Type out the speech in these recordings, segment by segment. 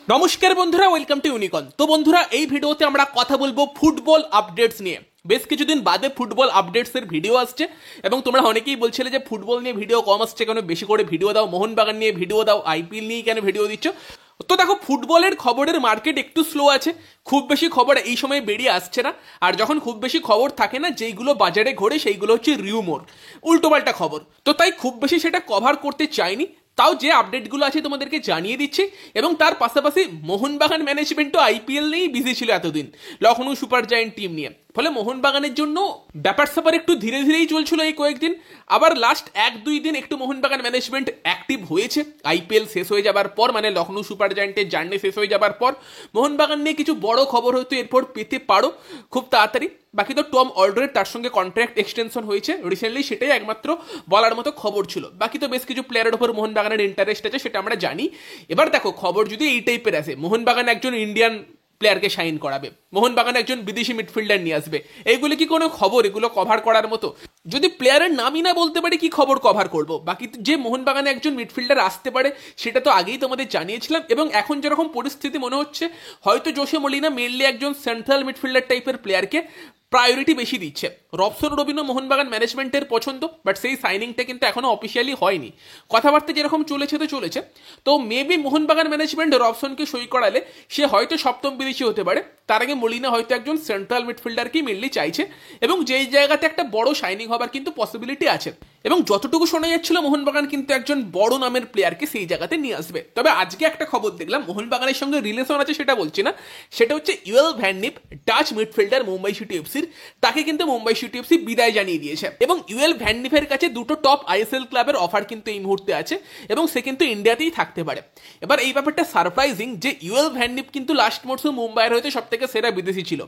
নমস্কার বন্ধুরা, welcome to unicorn. তো বন্ধুরা, এই ভিডিওতে আমরা কথা বলবো ফুটবল আপডেটস নিয়ে। বেশ কিছুদিন বাদে ফুটবল আপডেটস এর ভিডিও আসছে এবং তোমরা অনেকেই বলছিলে যে ফুটবল নিয়ে ভিডিও কম আসছে, কেন বেশি করে ভিডিও দাও, মোহনবাগান নিয়ে ভিডিও দাও, আইপিএল নিয়ে কেন ভিডিও দিচ্ছ। তো দেখো, ফুটবলের খবরের মার্কেট একটু স্লো আছে, খুব বেশি খবর এই সময় বেরিয়ে আসছে না। আর যখন খুব বেশি খবর থাকে না, যেইগুলো বাজারে ঘোরে সেইগুলো হচ্ছে রিউমোর, উল্টোপাল্টা খবর। তো তাই খুব বেশি সেটা কভার করতে চাইনি, তাও যে আপডেটগুলো আছে তোমাদেরকে জানিয়ে দিচ্ছি। এবং তার পাশাপাশি মোহনবাগান ম্যানেজমেন্টও আইপিএল নিয়েই বিজি ছিল এতদিন, লখনৌ সুপার জায়ান্ট টিম নিয়ে। ফলে মোহনবাগানের জন্য ব্যাপার স্যাপার একটু ধীরে ধীরেই চলছিল এই কয়েকদিন। আবার লাস্ট 1-2 দিন একটু মোহনবাগান ম্যানেজমেন্ট অ্যাক্টিভ হয়েছে। আইপিএল শেষ হয়ে যাবার পর, মানে লখনৌ সুপার জায়ান্টের জার্নি শেষ হয়ে যাবার পর, মোহনবাগান নিয়ে কিছু বড় খবর হয়তো এরপর পেতে পারো খুব তাড়াতাড়ি। বাকি তো টম অলরেড তার সঙ্গে কন্ট্রাক্ট এক্সটেনশন হয়েছে রিসেন্টলি, সেটাই একমাত্র বলার মতো খবর ছিল। বাকি তো বেশ কিছু প্লেয়ারের উপর মোহনবাগানের ইন্টারেস্ট আছে, সেটা আমরা জানি। এবার দেখো, খবর যদি এই টাইপের আসে, মোহনবাগান একজন ইন্ডিয়ান প্লেয়ারকে সাইন করাবে, মোহনবাগান একজন বিদেশি মিডফিল্ডার নিয়ে আসবে, এইগুলো কি কোনো খবর? এগুলো কভার করার মতো? যদি প্লেয়ারের নামই না বলতে পারি, কি খবর কভার করব? বাকি যে মোহনবাগানে একজন মিডফিল্ডার আসতে পারে সেটা তো আগেই তোমাদের জানিয়েছিলাম। এবং এখন যেরকম পরিস্থিতি মনে হচ্ছে, হয়তো জোসে মলিনা মেনলি একজন সেন্ট্রাল মিডফিল্ডার টাইপের প্লেয়ারকে প্রায়োরিটি বেশি দিচ্ছে। রবসন রবিনও মোহনবাগান ম্যানেজমেন্টের পছন্দ, বাট সেই সাইনিংটা কিন্তু এখনো অফিসিয়ালি হয়নি। কথাবার্তা যেরকম চলেছে তো চলেছে। তো মেবি মোহনবাগান ম্যানেজমেন্ট রবসনকে সই করালে সে হয়তো সপ্তম বিদেশি হতে পারে। তার আগে মলিনা হয়তো একজন সেন্ট্রাল মিডফিল্ডারকেই মেনলি চাইছে, এবং যেই জায়গাতে একটা বড় শাইনিং হবার কিন্তু পসিবিলিটি আছে। এবং যতটুকু শোনা যাচ্ছিল, মোহনবাগান কিন্তু একজন বড় নামের প্লেয়ারকে সেই জায়গাতে নিয়ে আসবে। তবে আজকে একটা খবর দেখলাম, মোহনবাগানের সঙ্গে রিলেশন আছে সেটা বলছি না, সেটা হচ্ছে ইউএল ভ্যাননিপ, ডাচ মিডফিল্ডার মুম্বাই সিটি এফসির। তাকে কিন্তু মুম্বাই সিটি এফসি বিদায় জানিয়ে দিয়েছে। এবং ইউএল ভ্যাননিপের কাছে দুটো টপ আইএসএল ক্লাবের অফার কিন্তু এই মুহূর্তে আছে, এবং সে কিন্তু ইন্ডিয়াতেই থাকতে পারে। এবার এই ব্যাপারটা সারপ্রাইজিং যে ইউএল ভ্যাননিপ কিন্তু লাস্ট মরসুম মুম্বাইয়ের হয়তো সব থেকে সেরা বিদেশি ছিল।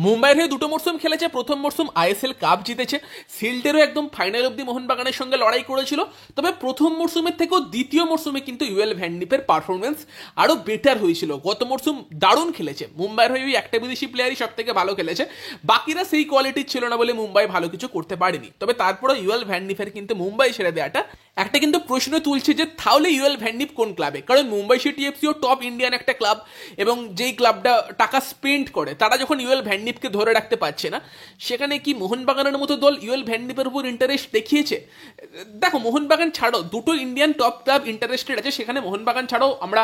মুম্বাইয়ের হয়ে দুটো মরসুম খেলেছে, প্রথম মরসুম আইএসএল কাপ জিতেছে, শিল্ডেরও একদম ফাইনাল অব্দি মোহনবাগানের সঙ্গে লড়াই করেছিল। তবে প্রথম মরসুমের থেকেও দ্বিতীয় মরসুমে কিন্তু ইউএল ভ্যাননিপের পারফরমেন্স আরও বেটার হয়েছিল। গত মরসুম দারুণ খেলেছে, মুম্বাইয়ের হয়ে ওই একটা বিদেশি প্লেয়ারই সব থেকে ভালো খেলেছে, বাকিরা সেই কোয়ালিটির ছিল না বলে মুম্বাই ভালো কিছু করতে পারেনি। তবে তারপরে ইউএল ভ্যাননিপের কিন্তু মুম্বাই ছেড়ে দেওয়াটা একটা কিন্তু প্রশ্ন তুলছে যে তাহলে ইউএল ভ্যাননিপ কোন ক্লাবে? কারণ মুম্বাই সিটি এফসিও টপ ইন্ডিয়ান একটা ক্লাব, এবং যেই ক্লাবটা টাকা স্পেন্ড করে, তারা যখন ইউএল ভ্যাননিপকে ধরে রাখতে পারছে না, সেখানে কি মোহনবাগানের মতো দল ইউএল ভ্যাননিপের উপর ইন্টারেস্ট দেখিয়েছে? দেখো, মোহনবাগান ছাড়াও দুটো ইন্ডিয়ান টপ ক্লাব ইন্টারেস্টেড আছে সেখানে। মোহনবাগান ছাড়াও আমরা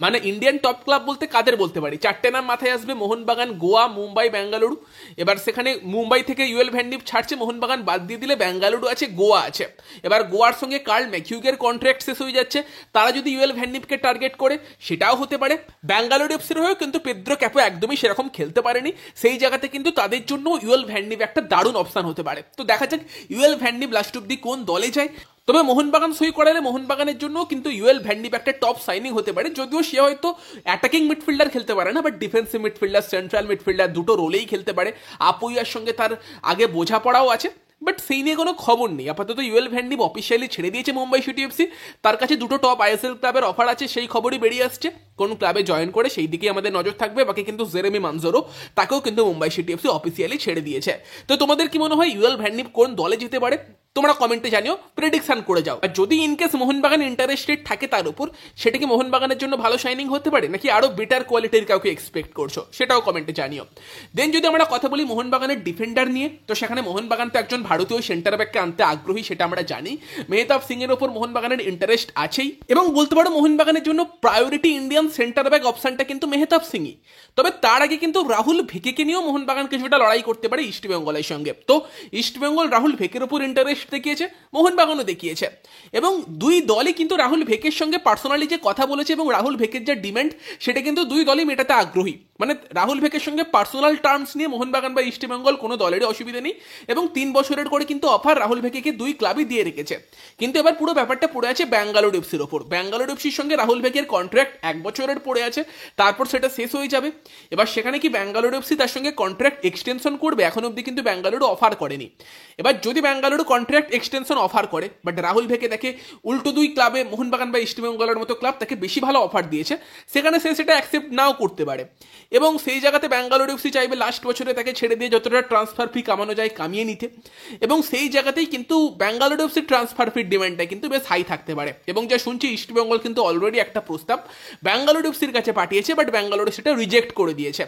মানে ইন্ডিয়ান টপ ক্লাব বলতে কাদের বলতে পারি? চারটে নাম মাথায় আসবে, মোহনবাগান, গোয়া, মুম্বাই, বেঙ্গালুরু। এবার সেখানে মুম্বাই থেকে ইউএল ভ্যাননিপ ছাড়ছে, মোহনবাগান বাদ দিয়ে দিলে বেঙ্গালুরু আছে, গোয়া আছে। এবার গোয়ার সঙ্গে কার্ল ম্যাকিউগের কন্ট্রাক্ট শেষ হয়ে যাচ্ছে, তারা যদি ইউএল ভ্যাননিপকে টার্গেট করে সেটাও হতে পারে। বেঙ্গালুরু এফসির হয়েও কিন্তু পেদ্রো ক্যাপো একদমই সেরকম খেলতে পারেনি, সেই জায়গাতে কিন্তু তাদের জন্য ইউএল ভ্যাননিপ একটা দারুণ অপশন হতে পারে। তো দেখা যাক ইউএল ভ্যাননিপ লাস্ট অব্দি কোন দলে যায়। তবে মোহনবাগান সই করালে মোহনবাগানের জন্য কিন্তু ইউএল ভ্যাননিপ একটা টপ সাইনিং হতে পারে, যদিও সে হয়তো অ্যাটাকিং মিডফিল্ডার খেলতে পারে না, but defensive midfielder, central midfielder দুটো রোলেই খেলতে পারে। আপুইয়ার সঙ্গে তার আগে বোঝাপড়াও আছে, বাট সেই নিয়ে কোনো খবর নেই। আপাতত ইউএল ভ্যাননিপ অফিসিয়ালি ছেড়ে দিয়েছে মুম্বাই সিটি এফসি, তার কাছে দুটো টপ আইএসএল ক্লাবের অফার আছে, সেই খবরই বেরিয়ে আসছে। কোন ক্লাবে জয়েন করে সেই দিকেই আমাদের নজর থাকবে। বাকি কিন্তু জেরেমি মানজোরো, তাকেও কিন্তু মুম্বাই সিটি এফসি অফিসিয়ালি ছেড়ে দিয়েছে। তো তোমাদের কি মনে হয় ইউএল ভ্যাননিপ কোন দলে যেতে পারে? তোমরা কমেন্টে জানিও, প্রেডিকশন করে যাও। আর যদি ইনকেস মোহনবাগান ইন্টারেস্টেড থাকে তার উপর, সেটা কি মোহনবাগানের জন্য ভালো শাইনিং হতে পারে, নাকি আরো বেটার কোয়ালিটির কাউকে এক্সপেক্ট করছো, সেটাও কমেন্টে জানিও। দেন যদি আমরা কথা বলি মোহনবাগানের ডিফেন্ডার নিয়ে, তো সেখানে মোহনবাগান তো একজন ভারতীয় সেন্টার ব্যাককে আনতে আগ্রহী, সেটা আমরা জানি। মেহতাব সিং এর ওপর মোহনবাগানের ইন্টারেস্ট আছেই, এবং বলতে পারো মোহনবাগানের জন্য প্রায়োরিটি ইন্ডিয়ান সেন্টার ব্যাক অপশনটা কিন্তু মেহতাব সিংই। তবে তার আগে কিন্তু রাহুল ভেকেকে নিয়েও মোহনবাগান কিছুটা লড়াই করতে পারে ইস্টবেঙ্গলের সঙ্গে। তো ইস্টবেঙ্গল রাহুল ভেকের উপর ইন্টারেস্ট দেখিয়েছে, মোহনবাগানও দেখিয়েছে, এবং দুই দলই কিন্তু রাহুল ভেকের সঙ্গে পার্সোনালি যে কথা বলেছে এবং রাহুল ভেকের যে ডিমান্ড, সেটা কিন্তু দুই দলই মেটাতে আগ্রহী। মানে রাহুল ভেকের সঙ্গে পার্সোনাল টার্মস নিয়ে মোহনবাগান বা ইস্টবেঙ্গল কোনো দলেরই অসুবিধা নেই, এবং 3 বছরের করে কিন্তু অফার রাহুল ভেকেকে দুই ক্লাবই দিয়ে রেখেছে। কিন্তু এবার পুরো ব্যাপারটা পড়ে আছে বেঙ্গালুরু এফসির ওপর। বেঙ্গালুরু এফসির সঙ্গে রাহুল ভেকের কন্ট্রাক্ট 1 বছরের পড়ে আছে, তারপর সেটা শেষ হয়ে যাবে। এবার সেখানে কি বেঙ্গালুরু এফসি তার সঙ্গে কন্ট্রাক্ট এক্সটেনশন করবে? এখন অব্দি কিন্তু বেঙ্গালুরু অফার করেনি। এবার যদি বেঙ্গালুরু কন্ট্রাক্ট এক্সটেনশন অফার করে, বাট রাহুল ভেকে দেখে উল্টো দুই ক্লাবে, মোহনবাগান বা ইস্টবেঙ্গলের মতো ক্লাব তাকে বেশি ভালো অফার দিয়েছে, সেখানে সে সেটা অ্যাকসেপ্ট নাও করতে পারে। এবং সেই জায়গাতে ব্যাঙ্গালোর এফসি চাইবে লাস্ট বছরে তাকে ছেড়ে দিয়ে যতটা ট্রান্সফার ফি কামানো যায় কামিয়ে নিতে, এবং সেই জায়গাতেই কিন্তু ব্যাঙ্গালোর এফসির ট্রান্সফার ফির ডিমান্ডটা কিন্তু বেশ হাই থাকতে পারে। এবং যা শুনছি ইস্টবেঙ্গল কিন্তু অলরেডি একটা প্রস্তাব ব্যাঙ্গালোর এফসির কাছে পাঠিয়েছে, বাট ব্যাঙ্গালোর সেটা রিজেক্ট করে দিয়েছে।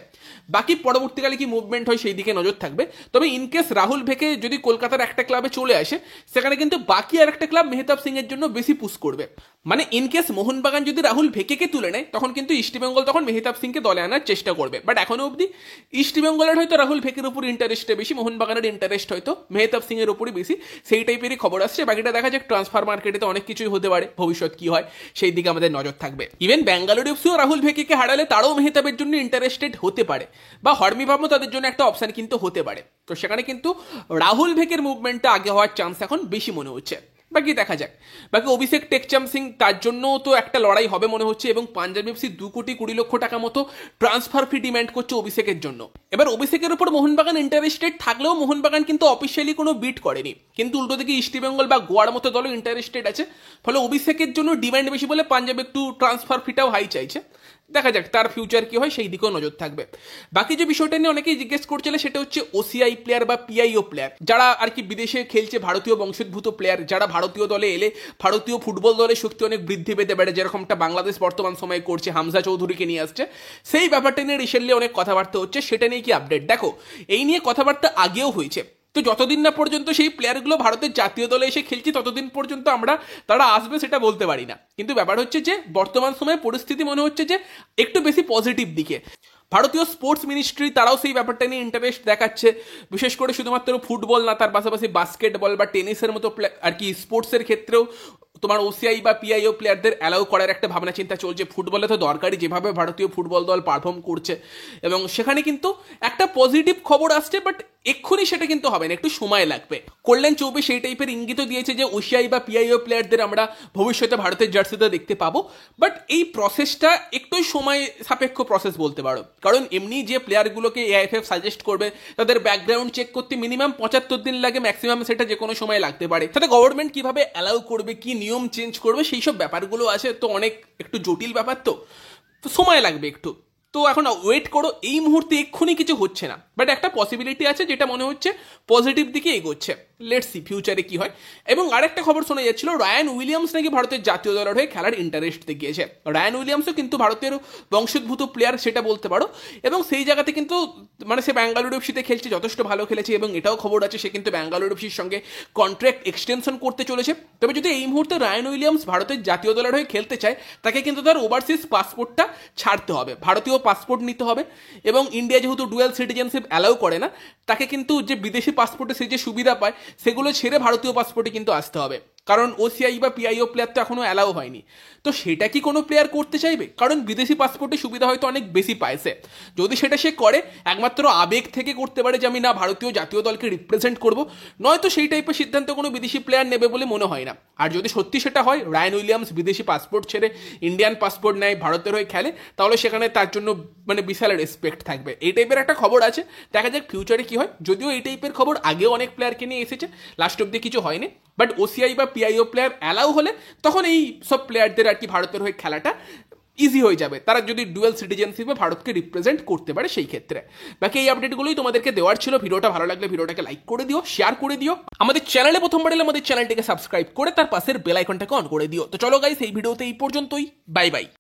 বাকি পরবর্তীকালে কি মুভমেন্ট হয় সেই দিকে নজর থাকবে। তবে ইনকেস রাহুল ভেকে যদি কলকাতার একটা ক্লাবে চলে আসে, সেখানে কিন্তু বাকি আর একটা ক্লাব মেহতাব সিং এর জন্য বেশি পুশ করবে। মানে ইনকেস মোহনবাগান যদি রাহুল ভেকেকে তুলে নেয়, তখন কিন্তু ইস্টবেঙ্গল তখন মেহতাব সিংকে দলে আনার চেষ্টা করবে। বাট এখনো অবধি ইস্টবেঙ্গলের হয়তো রাহুল ভেকের উপর ইন্টারেস্টটা বেশি, মোহনবাগানের ইন্টারেস্ট হয়তো মেহতাব সিং এর উপরই বেশি, সেই টাইপেরই খবর আসছে। বাকিটা দেখা যাক, ট্রান্সফার মার্কেটে তো অনেক কিছুই হতে পারে, ভবিষ্যৎ কি হয় সেই দিকে আমাদের নজর থাকবে। ইভেন ব্যাঙ্গালোর এফসিও রাহুল ভেকেকে হারালে তারাও মেহতাবের জন্য ইন্টারেস্টেড হতে পারে, বা হরমি ভাবমো তাদের জন্য একটা অপশন কিন্তু হতে পারে। তো সেখানে কিন্তু রাহুল ভেকের মুভমেন্টটা আগে হওয়ার চান্স এখন বেশি মনে হচ্ছে। বাকি দেখা যাক। বাকি অভিষেক টেকচাম সিং, তার জন্য তো একটা লড়াই হবে মনে হচ্ছে, এবং পাঞ্জাব এফসি 2,20,00,000 টাকা মতো ট্রান্সফার ফি ডিমান্ড করছে অভিষেকের জন্য। এবার অভিষেকের উপর মোহনবাগান ইন্টারেস্টেড থাকলেও মোহনবাগান কিন্তু অফিসিয়ালি কোনো বিট করেনি, কিন্তু উল্টো দিকে ইস্টবেঙ্গল বা গোয়ার মতো দলও ইন্টারেস্টেড আছে। ফলে অভিষেকের জন্য ডিমান্ড বেশি বলে পাঞ্জাব একটু ট্রান্সফার ফিটাও হাই চাইছে। দেখা যাক তার ফিউচার কি হয়, সেই দিকেও নজর থাকবে। বাকি যে বিষয়টা নিয়ে অনেকেই জিজ্ঞেস করছিল সেটা হচ্ছে ওসিআই প্লেয়ার বা পিআইও প্লেয়ার, যারা আর কি বিদেশে খেলছে, ভারতীয় বংশোদ্ভূত প্লেয়ার, যারা ভারতীয় দলে এলে ভারতীয় ফুটবল দলের শক্তি অনেক বৃদ্ধি পেতে পারে, যেরকমটা বাংলাদেশ বর্তমান সময়ে করছে, হামজা চৌধুরীকে নিয়ে আসছে। সেই ব্যাপারটা নিয়ে রিসেন্টলি অনেক কথাবার্তা হচ্ছে, সেটা নিয়ে কি আপডেট? দেখো, এই নিয়ে কথাবার্তা আগেও হয়েছে। তো যতদিন না পর্যন্ত সেই প্লেয়ারগুলো ভারতের জাতীয় দলে এসে খেলছে, ততদিন পর্যন্ত আমরা তারা আসবে সেটা বলতে পারি না। কিন্তু ব্যাপার হচ্ছে যে বর্তমান সময়ে পরিস্থিতি মনে হচ্ছে যে একটু বেশি পজিটিভ দিকে। ভারতীয় স্পোর্টস মিনিস্ট্রি তারাও সেই ব্যাপারটা নিয়ে ইন্টারেস্ট দেখাচ্ছে, বিশেষ করে শুধুমাত্র ফুটবল না, তার পাশাপাশি বাস্কেটবল বা টেনিসের মতো আর কি স্পোর্টসের ক্ষেত্রেও তোমার ওসিআই বা পিআইও প্লেয়ারদের অ্যালাউ করার একটা ভাবনা চিন্তা চলছে। ফুটবলে তো দরকারি, যেভাবে ভারতীয় ফুটবল দল পারফর্ম করছে, এবং সেখানে কিন্তু একটা পজিটিভ খবর আসছে। বাট এক্ষুনি সেটা কিন্তু হবে না, একটু সময় লাগবে। কল্যাণ চৌবে সেই টাইপের ইঙ্গিত দিয়েছে যে ওসিআই বা পিআইও প্লেয়ারদের আমরা ভবিষ্যতে ভারতের জার্সিতে দেখতে পাবো। বাট এই প্রসেসটা একটু সময় সাপেক্ষ প্রসেস বলতে পারো, কারণ এমনি যে প্লেয়ারগুলোকে এআইএফএফ সাজেস্ট করবে তাদের ব্যাকগ্রাউন্ড চেক করতে মিনিমাম 75 দিন লাগে, ম্যাক্সিমাম সেটা যে কোনো সময় লাগতে পারে। সাথে গভর্নমেন্ট কিভাবে অ্যালাউ করবে, কি নিয়ম চেঞ্জ করবে, সেই সব ব্যাপারগুলো আছে, তো অনেক একটু জটিল ব্যাপার, তো সময় লাগবে একটু। তো এখন ওয়েট করো, এই মুহূর্তে এক্ষুনি কিছু হচ্ছে না, বাট একটা পসিবিলিটি আছে যেটা মনে হচ্ছে পজিটিভ দিকে এগোচ্ছে। লেটস সি ফিউচারে কি হয়। এবং আরেকটা খবর শোনা যাচ্ছিল, রায়ান উইলিয়ামস নাকি ভারতের জাতীয় দলের হয়ে খেলার ইন্টারেস্ট দেখিয়েছে। রায়ান উইলিয়ামসও কিন্তু ভারতের বংশোদ্ভূত প্লেয়ার সেটা বলতে পারো, এবং সেই জায়গাতে কিন্তু মানে সে ব্যাঙ্গালোর এফসিতে খেলছে, যথেষ্ট ভালো খেলেছে, এবং এটাও খবর আছে সে কিন্তু ব্যাঙ্গালোর এফসির সঙ্গে কন্ট্রাক্ট এক্সটেনশন করতে চলেছে। তবে যদি এই মুহূর্তে রায়ান উইলিয়ামস ভারতের জাতীয় দলের হয়ে খেলতে চায়, তাকে কিন্তু তার ওভারসিজ পাসপোর্টটা ছাড়তে হবে, ভারতীয় পাসপোর্ট নিতে হবে। এবং ইন্ডিয়া যেহেতু ডুয়াল সিটিজেনশিপ অ্যালাউ করে না, তাকে কিন্তু যে বিদেশি পাসপোর্টে সে যে সুবিধা পায় সেগুলো ছেড়ে ভারতীয় পাসপোর্টে কিন্তু আসতে হবে, কারণ ওসিআই বা পিআইও প্লেয়ার তো এখনো অ্যালাউ হয়নি। তো সেটা কি কোনো প্লেয়ার করতে চাইবে? কারণ বিদেশি পাসপোর্টে সুবিধা হয়তো অনেক বেশি পায় সে। যদি সেটা সে করে, একমাত্র আবেগ থেকে করতে পারে যে আমি না ভারতীয় জাতীয় দলকে রিপ্রেজেন্ট করব, নয়তো সেই টাইপের সিদ্ধান্ত কোনো বিদেশি প্লেয়ার নেবে বলে মনে হয় না। আর যদি সত্যি সেটা হয়, রায়ান উইলিয়ামস বিদেশি পাসপোর্ট ছেড়ে ইন্ডিয়ান পাসপোর্ট নেয়, ভারতের হয়ে খেলে, তাহলে সেখানে তার জন্য মানে বিশাল রেসপেক্ট থাকবে। এই টাইপের একটা খবর আছে, দেখা যাক ফিউচারে কি হয়। যদিও এই টাইপের খবর আগেও অনেক প্লেয়ারকে নিয়ে এসেছে, লাস্ট অব্দি কিছু হয়নি। বাট ওসিআই বা পিআইও প্লেয়ার অ্যালাউ হলে তখন এই সব প্লেয়ারদের আর কি ভারতের হয়ে খেলাটা ইজি হয়ে যাবে, তারা যদি ডুয়াল সিটিজেনশিপে ভারতকে রিপ্রেজেন্ট করতে পারে সেই ক্ষেত্রে। বাকি এই আপডেটগুলোই তোমাদেরকে দেওয়ার ছিল। ভিডিওটা ভালো লাগলে ভিডিওটাকে লাইক করে দিও, শেয়ার করে দিও। আমাদের চ্যানেলে প্রথমবার এলে আমাদের চ্যানেলটিকে সাবস্ক্রাইব করে তার পাশের বেল আইকনটাকে অন করে দিও। তো চলো গাইস, এই ভিডিওতে এই পর্যন্তই, বাই বাই।